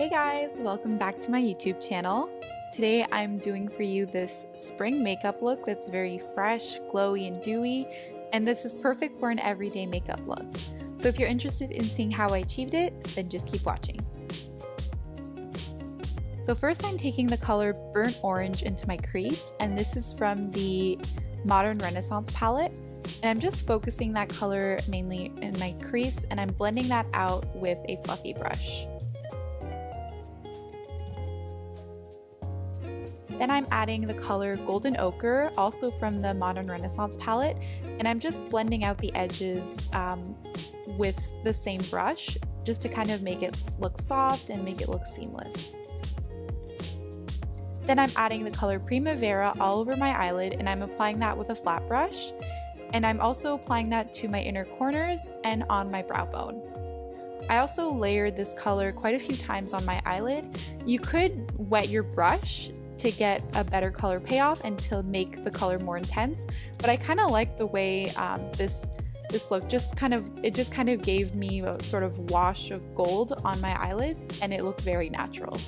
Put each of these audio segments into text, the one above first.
Hey guys, welcome back to my YouTube channel. Today I'm doing for you this spring makeup look that's very fresh, glowy, and dewy, and this is perfect for an everyday makeup look. So if you're interested in seeing how I achieved it, then just keep watching. So first I'm taking the color Burnt Orange into my crease, and this is from the Modern Renaissance palette. And I'm just focusing that color mainly in my crease, and I'm blending that out with a fluffy brush. Then I'm adding the color Golden Ochre, also from the Modern Renaissance palette, and I'm just blending out the edges with the same brush, just to kind of make it look soft and make it look seamless. Then I'm adding the color Primavera all over my eyelid, and I'm applying that with a flat brush. And I'm also applying that to my inner corners and on my brow bone. I also layered this color quite a few times on my eyelid. You could wet your brush to get a better color payoff and to make the color more intense, but I kind of like the way this look just kind of gave me a sort of wash of gold on my eyelid, and it looked very natural.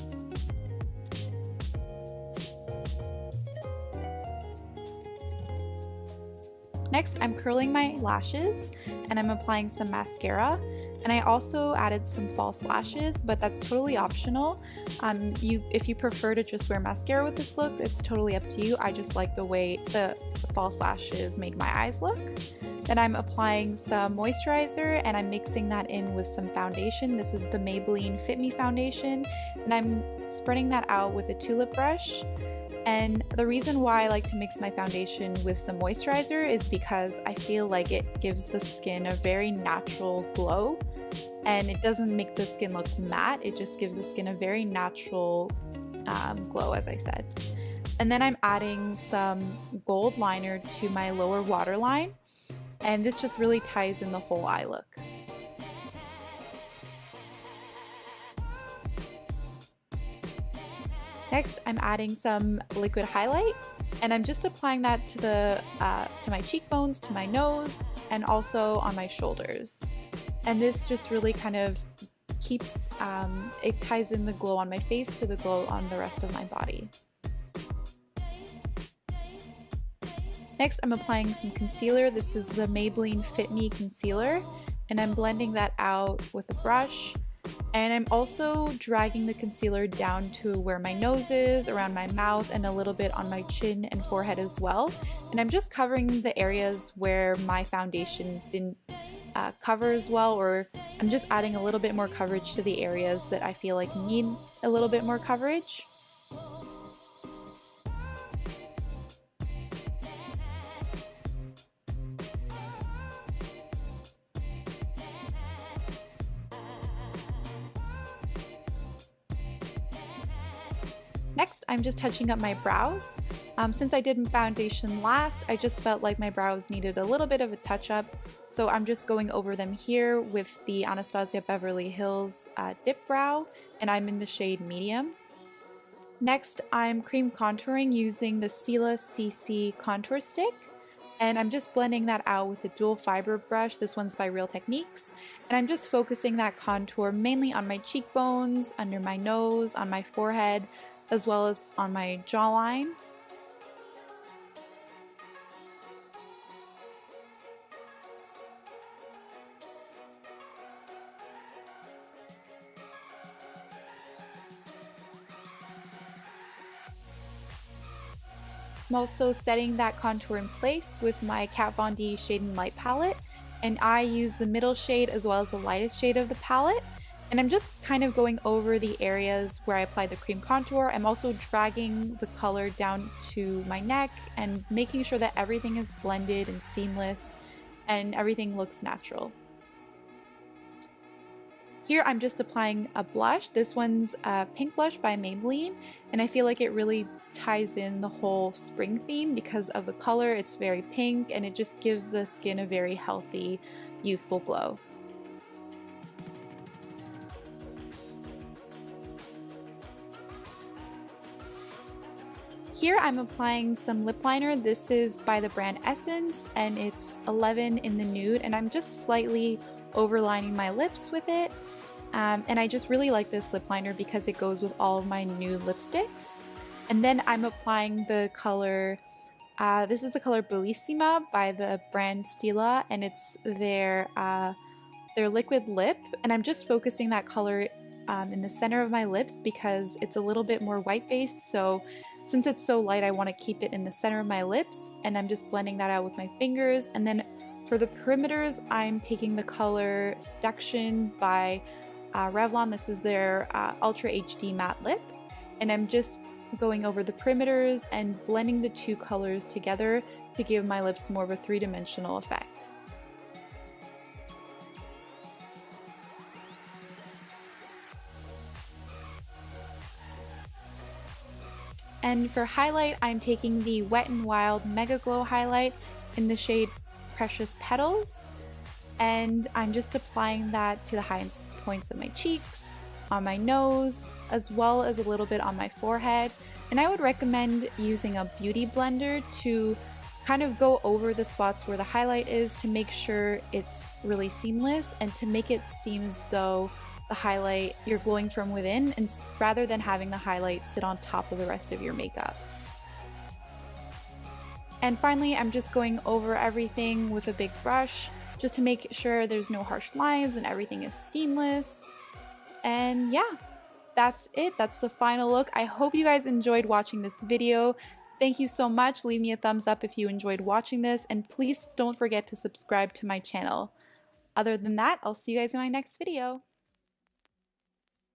Next, I'm curling my lashes and I'm applying some mascara, and I also added some false lashes, but that's totally optional. If you prefer to just wear mascara with this look, it's totally up to you. I just like the way the false lashes make my eyes look. Then I'm applying some moisturizer and I'm mixing that in with some foundation. This is the Maybelline Fit Me Foundation, and I'm spreading that out with a tulip brush. And the reason why I like to mix my foundation with some moisturizer is because I feel like it gives the skin a very natural glow, and it doesn't make the skin look matte, it just gives the skin a very natural glow, as I said. And then I'm adding some gold liner to my lower waterline, and this just really ties in the whole eye look. Next, I'm adding some liquid highlight, and I'm just applying that to my cheekbones, to my nose, and also on my shoulders. And this just really kind of keeps, it ties in the glow on my face to the glow on the rest of my body. Next, I'm applying some concealer. This is the Maybelline Fit Me Concealer, and I'm blending that out with a brush. And I'm also dragging the concealer down to where my nose is, around my mouth, and a little bit on my chin and forehead as well. And I'm just covering the areas where my foundation didn't cover as well, or I'm just adding a little bit more coverage to the areas that I feel like need a little bit more coverage. Next, I'm just touching up my brows. Since I did foundation last, I just felt like my brows needed a little bit of a touch-up, so I'm just going over them here with the Anastasia Beverly Hills DipBrow, and I'm in the shade Medium. Next, I'm cream contouring using the Stila CC Contour Stick, and I'm just blending that out with a dual fiber brush. This one's by Real Techniques, and I'm just focusing that contour mainly on my cheekbones, under my nose, on my forehead, as well as on my jawline. I'm also setting that contour in place with my Kat Von D Shade and Light palette, and I use the middle shade as well as the lightest shade of the palette. And I'm just kind of going over the areas where I applied the cream contour. I'm also dragging the color down to my neck and making sure that everything is blended and seamless and everything looks natural. Here I'm just applying a blush. This one's a pink blush by Maybelline, and I feel like it really ties in the whole spring theme because of the color. It's very pink and it just gives the skin a very healthy, youthful glow. Here I'm applying some lip liner. This is by the brand Essence, and it's 11 in the Nude, and I'm just slightly overlining my lips with it. And I just really like this lip liner because it goes with all of my nude lipsticks. And then I'm applying the color, this is the color Bellissima by the brand Stila, and it's their liquid lip. And I'm just focusing that color in the center of my lips because it's a little bit more white based, so since it's so light I want to keep it in the center of my lips, and I'm just blending that out with my fingers. And then for the perimeters, I'm taking the color Seduction by Revlon. This is their Ultra HD matte lip, and I'm just going over the perimeters and blending the two colors together to give my lips more of a three-dimensional effect. And for highlight, I'm taking the Wet n Wild Megaglo highlight in the shade Precious Petals, and I'm just applying that to the highest points of my cheeks, on my nose, as well as a little bit on my forehead. And I would recommend using a beauty blender to kind of go over the spots where the highlight is to make sure it's really seamless and to make it seem as though the highlight, you're glowing from within, and rather than having the highlight sit on top of the rest of your makeup. And finally, I'm just going over everything with a big brush just to make sure there's no harsh lines and everything is seamless. And yeah, that's it. That's the final look. I hope you guys enjoyed watching this video. Thank you so much. Leave me a thumbs up if you enjoyed watching this, and please don't forget to subscribe to my channel. Other than that, I'll see you guys in my next video.